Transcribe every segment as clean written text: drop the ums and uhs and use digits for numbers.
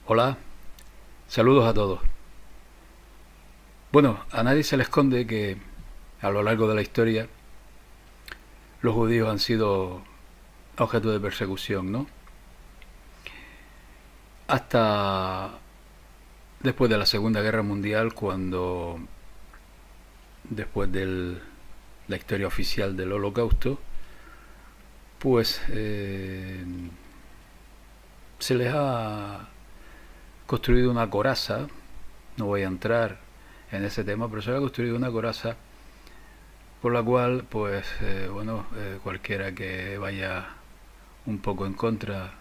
Hola, saludos a todos. Bueno, a nadie se le esconde que a lo largo de la historia los judíos han sido objeto de persecución, ¿no? Hasta después de la Segunda Guerra Mundial, cuando después de la historia oficial del Holocausto, pues se les ha construido una coraza. No voy a entrar en ese tema, pero se le ha construido una coraza por la cual, pues, cualquiera que vaya un poco en contra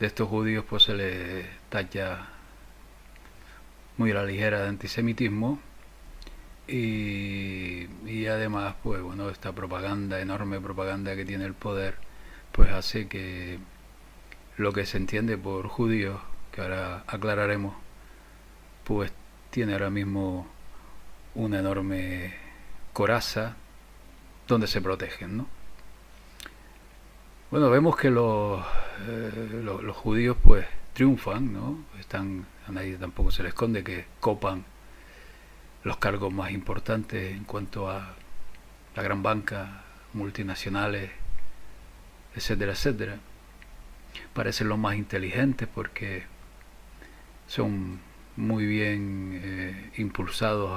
de estos judíos, pues se le tacha muy a la ligera de antisemitismo y además, pues bueno, esta propaganda, enorme propaganda que tiene el poder, pues hace que lo que se entiende por judíos, que ahora aclararemos, pues tiene ahora mismo una enorme coraza donde se protegen, ¿no? Bueno, vemos que los judíos pues triunfan, ¿no? A nadie tampoco se les esconde que copan los cargos más importantes en cuanto a la gran banca, multinacionales, etcétera, etcétera. Parecen los más inteligentes porque son muy bien impulsados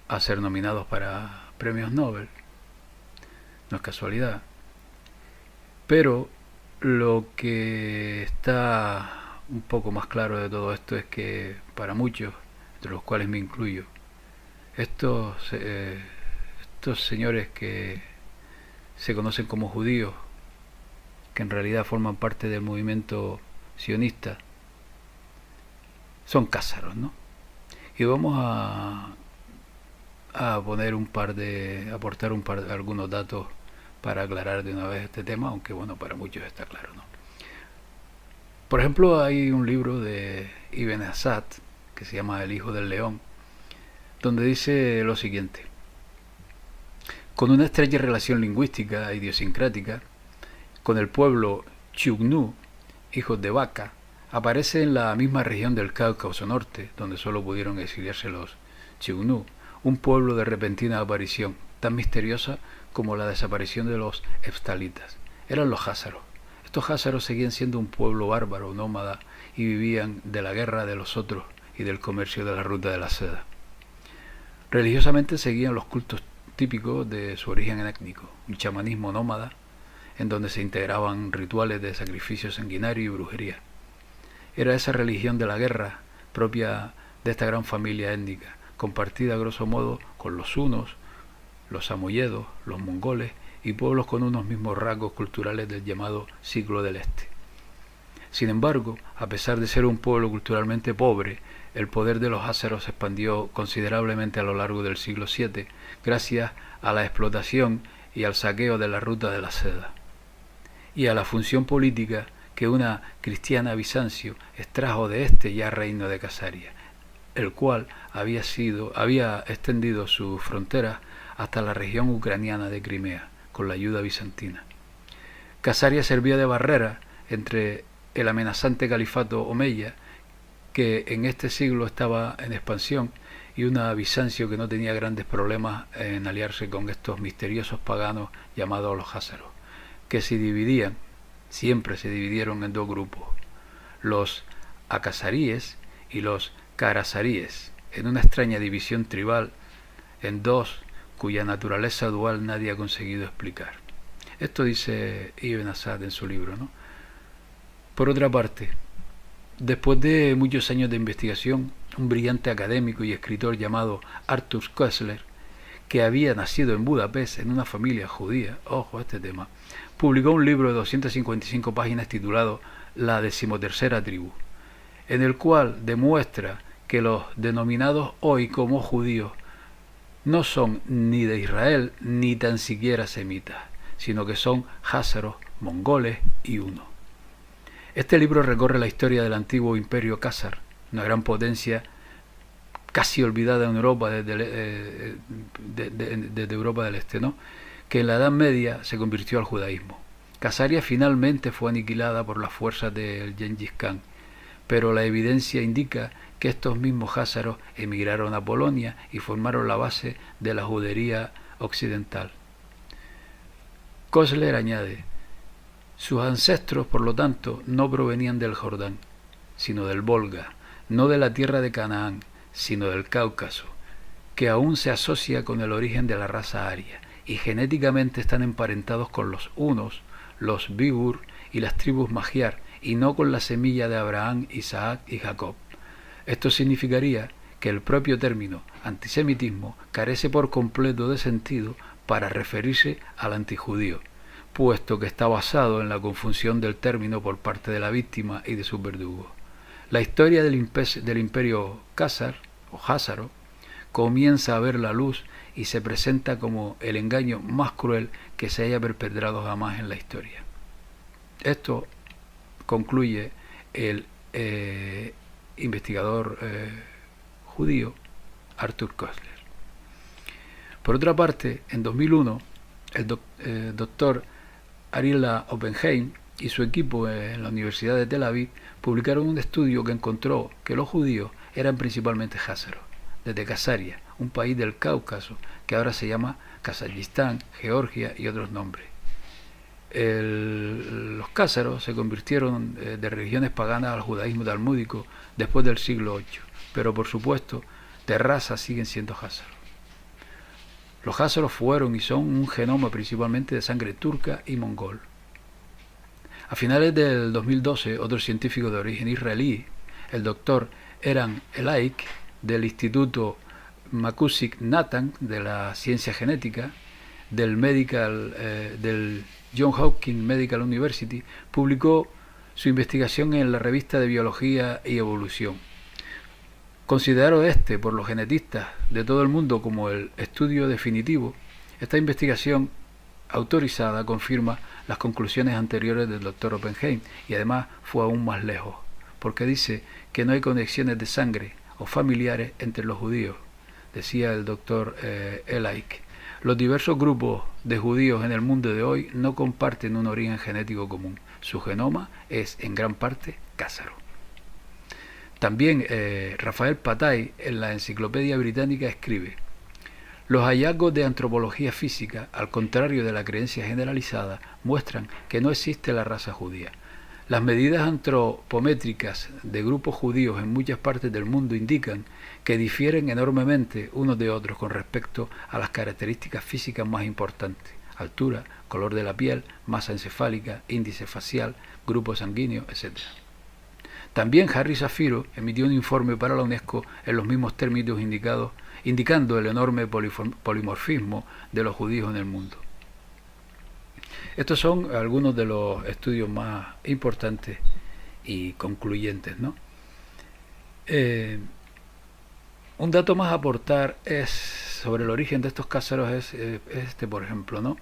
a ser nominados para premios Nobel. No es casualidad. Pero lo que está un poco más claro de todo esto es que para muchos, entre los cuales me incluyo, estos señores que se conocen como judíos, que en realidad forman parte del movimiento sionista, son cázaros, ¿no? Y vamos a poner aportar algunos datos para aclarar de una vez este tema, aunque bueno, para muchos está claro, ¿no? Por ejemplo, hay un libro de Ibn Asad que se llama El Hijo del León, donde dice lo siguiente: con una estrecha relación lingüística e idiosincrática con el pueblo Chugnu, hijos de Vaca, aparece en la misma región del Cáucaso Norte, donde solo pudieron exiliarse los Chugnu, un pueblo de repentina aparición, tan misteriosa como la desaparición de los heftalitas. Eran los házaros. Estos házaros seguían siendo un pueblo bárbaro, nómada, y vivían de la guerra de los otros y del comercio de la ruta de la seda. Religiosamente seguían los cultos típicos de su origen étnico, un chamanismo nómada, en donde se integraban rituales de sacrificio sanguinario y brujería. Era esa religión de la guerra propia de esta gran familia étnica, compartida a grosso modo con los hunos, los samoyedos, los mongoles y pueblos con unos mismos rasgos culturales del llamado siglo del Este. Sin embargo, a pesar de ser un pueblo culturalmente pobre, el poder de los ázeros se expandió considerablemente a lo largo del siglo VII gracias a la explotación y al saqueo de la ruta de la seda, y a la función política que una cristiana Bizancio extrajo de este ya reino de Casaria, el cual había extendido sus fronteras hasta la región ucraniana de Crimea, con la ayuda bizantina. Casaria servía de barrera entre el amenazante califato omeya, que en este siglo estaba en expansión, y una Bizancio que no tenía grandes problemas en aliarse con estos misteriosos paganos llamados los házaros, que siempre se dividieron en dos grupos, los acasaríes y los carasaríes, en una extraña división tribal en dos cuya naturaleza dual nadie ha conseguido explicar. Esto dice Ibn Asad en su libro, ¿no? Por otra parte, después de muchos años de investigación, un brillante académico y escritor llamado Arthur Koestler, que había nacido en Budapest en una familia judía, ojo a este tema, publicó un libro de 255 páginas titulado La decimotercera tribu, en el cual demuestra que los denominados hoy como judíos no son ni de Israel ni tan siquiera semitas, sino que son házaros, mongoles y hunos. Este libro recorre la historia del antiguo imperio cásar, una gran potencia casi olvidada en Europa desde Europa del Este, ¿no? Que en la Edad Media se convirtió al judaísmo. Casaria finalmente fue aniquilada por las fuerzas del Gengis Khan pero la evidencia indica que estos mismos házaros emigraron a Polonia y formaron la base de la judería occidental. Koestler añade: sus ancestros, por lo tanto, no provenían del Jordán, sino del Volga, no de la tierra de Canaán, sino del Cáucaso, que aún se asocia con el origen de la raza aria, y genéticamente están emparentados con los hunos, los bigur y las tribus magiar, y no con la semilla de Abraham, Isaac y Jacob. Esto significaría que el propio término antisemitismo carece por completo de sentido para referirse al antijudío, puesto que está basado en la confusión del término por parte de la víctima y de sus verdugos. La historia del imperio Khazar o házaro comienza a ver la luz y se presenta como el engaño más cruel que se haya perpetrado jamás en la historia. Esto concluye el investigador judío Arthur Koestler. Por otra parte, en 2001, el doctor Ariela Oppenheim y su equipo en la Universidad de Tel Aviv publicaron un estudio que encontró que los judíos eran principalmente házaros, desde Khazaria, un país del Cáucaso que ahora se llama Kazajistán, Georgia y otros nombres. Los házaros se convirtieron de religiones paganas al judaísmo talmúdico después del siglo VIII, pero por supuesto de raza siguen siendo házaros. Los házaros fueron y son un genoma principalmente de sangre turca y mongol. A finales del 2012, otro científico de origen israelí, el doctor Eran Elaik, del Instituto Makusik Natan de la Ciencia Genética, del Johns Hopkins Medical University, publicó su investigación en la revista de Biología y Evolución. Considerado por los genetistas de todo el mundo como el estudio definitivo, esta investigación autorizada confirma las conclusiones anteriores del Dr. Oppenheim y además fue aún más lejos, porque dice que no hay conexiones de sangre o familiares entre los judíos. Decía el Dr. Elaik: los diversos grupos de judíos en el mundo de hoy no comparten un origen genético común. Su genoma es en gran parte kházaro. También Rafael Patai en la Enciclopedia Británica escribe: los hallazgos de antropología física, al contrario de la creencia generalizada, muestran que no existe la raza judía. Las medidas antropométricas de grupos judíos en muchas partes del mundo indican que difieren enormemente unos de otros con respecto a las características físicas más importantes: altura, color de la piel, masa encefálica, índice facial, grupo sanguíneo, etc. También Harry Shapiro emitió un informe para la UNESCO en los mismos términos indicando el enorme polimorfismo de los judíos en el mundo. Estos son algunos de los estudios más importantes y concluyentes, ¿no? Un dato más a aportar sobre el origen de estos cázaros es este, por ejemplo, ¿no?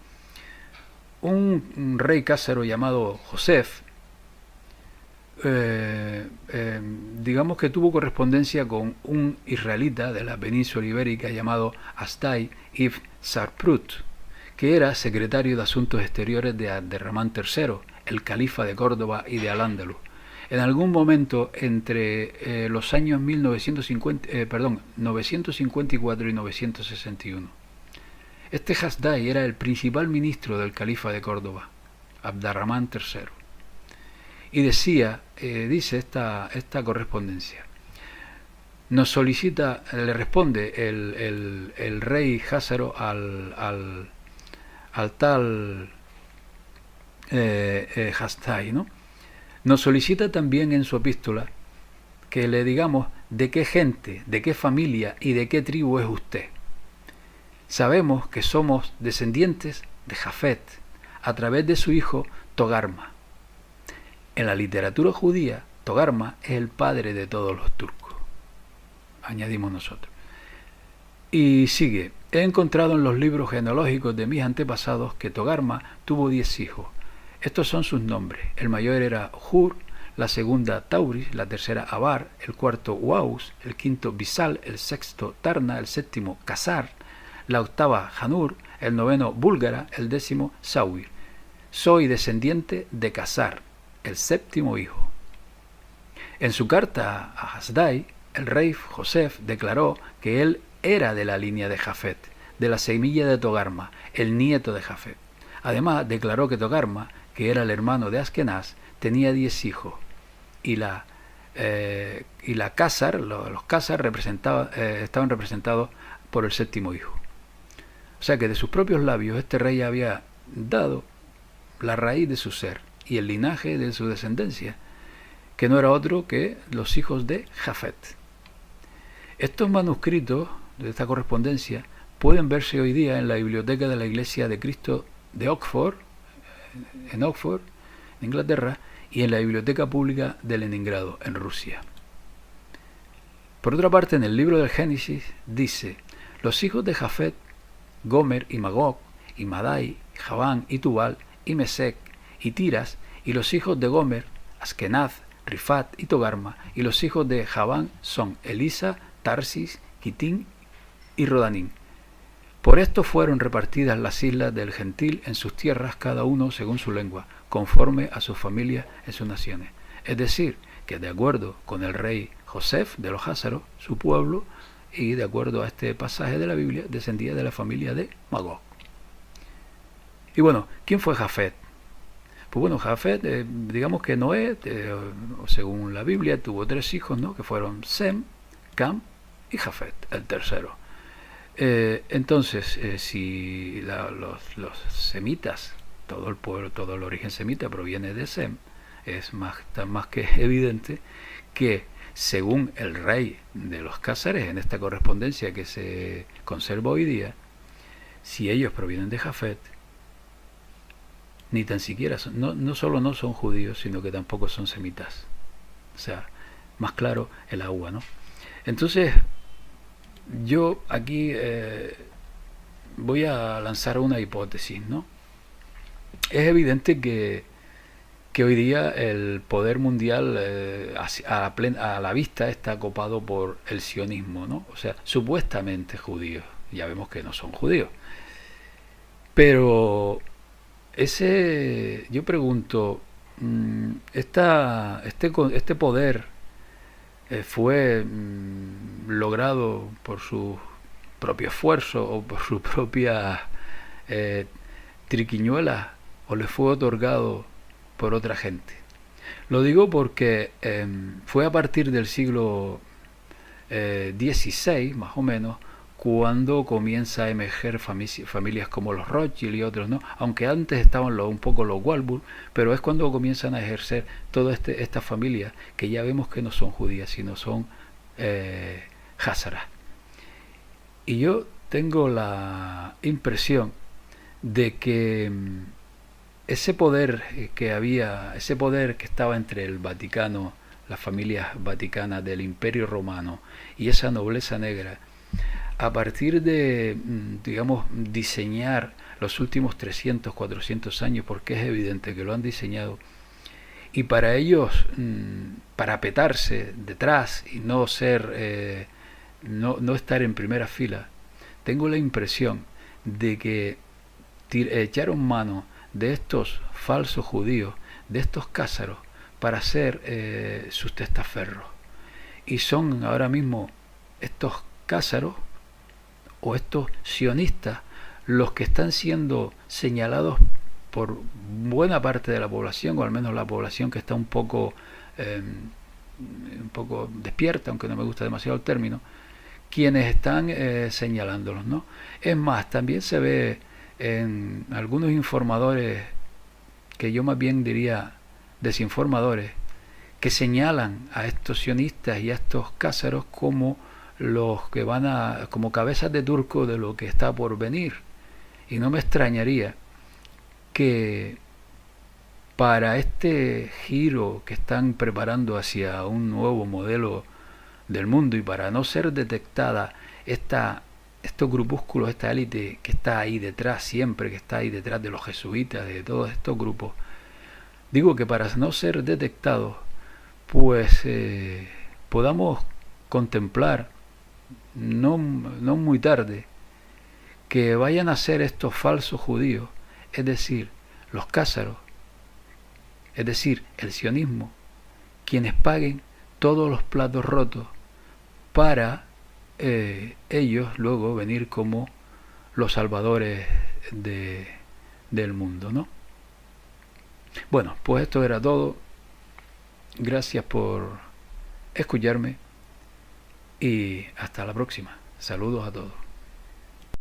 Un rey cázaro llamado Josef, digamos que tuvo correspondencia con un israelita de la península ibérica llamado Astai ibn Sarprut, que era secretario de Asuntos Exteriores de Abderramán III, el califa de Córdoba y de Al-Ándalus. En algún momento entre los años 954 y 961. Este Hasdai era el principal ministro del califa de Córdoba, Abderramán III. Y dice esta correspondencia: le responde el rey házaro al tal Hasdai, ¿no? Nos solicita también en su epístola que le digamos de qué gente, de qué familia y de qué tribu es usted. Sabemos que somos descendientes de Jafet a través de su hijo Togarma. En la literatura judía, Togarma es el padre de todos los turcos, añadimos nosotros. Y sigue: he encontrado en los libros genealógicos de mis antepasados que Togarma tuvo 10 hijos. Estos son sus nombres: el mayor era Hur, la segunda Tauris, la tercera Abar, el cuarto Uaus, el quinto Bisal, el sexto Tarna, el séptimo Kasar, la octava Hanur, el noveno Búlgara, el décimo Sauir. Soy descendiente de Kasar, el séptimo hijo. En su carta a Hasdai, el rey Joseph declaró que él era de la línea de Jafet, de la semilla de Togarma, el nieto de Jafet. Además, declaró que Togarma, que era el hermano de Askenaz, tenía 10 hijos, y la Cásar, los Cásar estaban representados por el séptimo hijo. O sea que de sus propios labios este rey había dado la raíz de su ser y el linaje de su descendencia, que no era otro que los hijos de Jafet. Estos manuscritos de esta correspondencia pueden verse hoy día en la biblioteca de la Iglesia de Cristo de Oxford, en Oxford, en Inglaterra, y en la Biblioteca Pública de Leningrado, en Rusia. Por otra parte, en el libro del Génesis dice: los hijos de Jafet, Gomer y Magog, y Madai, Javán y Tubal, y Mesec, y Tiras, y los hijos de Gomer, Askenaz, Rifat y Togarma, y los hijos de Javán son Elisa, Tarsis, Quitín y Rodanín. Por esto fueron repartidas las islas del gentil en sus tierras, cada uno según su lengua, conforme a sus familias en sus naciones. Es decir, que de acuerdo con el rey Joseph de los Házaros, su pueblo, y de acuerdo a este pasaje de la Biblia, descendía de la familia de Magog. Y bueno, ¿quién fue Jafet? Pues bueno, Jafet, digamos que Noé, según la Biblia, tuvo 3 hijos, ¿no? Que fueron Sem, Cam y Jafet, el tercero. Entonces, si los semitas, todo el pueblo, todo el origen semita proviene de Sem, es más que evidente que según el rey de los Cázares, en esta correspondencia que se conserva hoy día, si ellos provienen de Jafet, ni tan siquiera no solo no son judíos, sino que tampoco son semitas. O sea, más claro el agua, ¿no? Entonces, yo aquí voy a lanzar una hipótesis, ¿no? Es evidente que hoy día el poder mundial a la vista está copado por el sionismo, ¿no? O sea, supuestamente judíos. Ya vemos que no son judíos. Pero yo pregunto, este poder fue logrado por su propio esfuerzo o por su propia triquiñuela, o le fue otorgado por otra gente. Lo digo porque fue a partir del siglo XVI, más o menos, cuando comienza a emerger familias como los Rothschild y otros, ¿no? Aunque antes estaban un poco los Warburg, pero es cuando comienzan a ejercer todas estas familias que ya vemos que no son judías, sino son házaras. Y yo tengo la impresión de que ese poder que estaba entre el Vaticano, las familias vaticanas del Imperio Romano y esa nobleza negra, a partir de, digamos, diseñar los últimos 300, 400 años, porque es evidente que lo han diseñado, y para ellos parapetarse detrás y no ser, no estar en primera fila, tengo la impresión de que echaron mano de estos falsos judíos, de estos cázaros, para hacer sus testaferros. Y son ahora mismo estos cázaros o estos sionistas los que están siendo señalados por buena parte de la población, o al menos la población que está un poco despierta, aunque no me gusta demasiado el término, quienes están señalándolos, ¿no? Es más, también se ve en algunos informadores, que yo más bien diría desinformadores, que señalan a estos sionistas y a estos cázaros como los que como cabezas de turco de lo que está por venir. Y no me extrañaría que para este giro que están preparando hacia un nuevo modelo del mundo, y para no ser detectada estos grupúsculos, esta élite que está ahí detrás siempre, que está ahí detrás de los jesuitas, de todos estos grupos, digo que para no ser detectados, pues podamos contemplar no muy tarde que vayan a ser estos falsos judíos, es decir, los cázaros, es decir, el sionismo, quienes paguen todos los platos rotos para ellos luego venir como los salvadores del mundo, ¿no? Bueno, pues esto era todo. Gracias por escucharme y hasta la próxima. Saludos a todos.